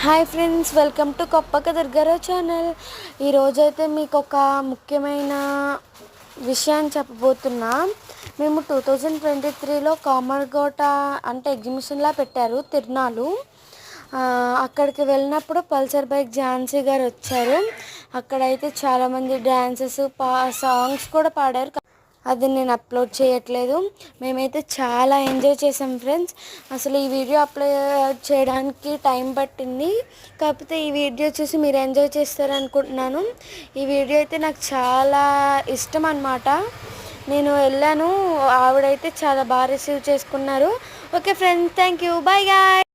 Hi friends, welcome to Koppaka Durgarao channel. ఈరోజైతే మీకు ఒక ముఖ్యమైన విషయాన్ని చెప్పబోతున్నా. మేము 2023లో కామర్గోట అంటే ఎగ్జిబిషన్లా పెట్టారు తిరునాలు. అక్కడికి వెళ్ళినప్పుడు పల్సర్ బైక్ ఝాన్సీ గారు వచ్చారు. అక్కడైతే చాలామంది డ్యాన్సెస్ సాంగ్స్ కూడా పాడారు. అది నేను అప్లోడ్ చేయట్లేదు. మేమైతే చాలా ఎంజాయ్ చేసాం ఫ్రెండ్స్. అసలు ఈ వీడియో అప్లోడ్ చేయడానికి టైం పట్టింది, కాకపోతే ఈ వీడియో చూసి మీరు ఎంజాయ్ చేస్తారనుకుంటున్నాను. ఈ వీడియో అయితే నాకు చాలా ఇష్టం అన్నమాట. నేను వెళ్ళాను, ఆవిడైతే చాలా బాగా రిసీవ్ చేసుకున్నారు. Okay friends, thank you, bye guy.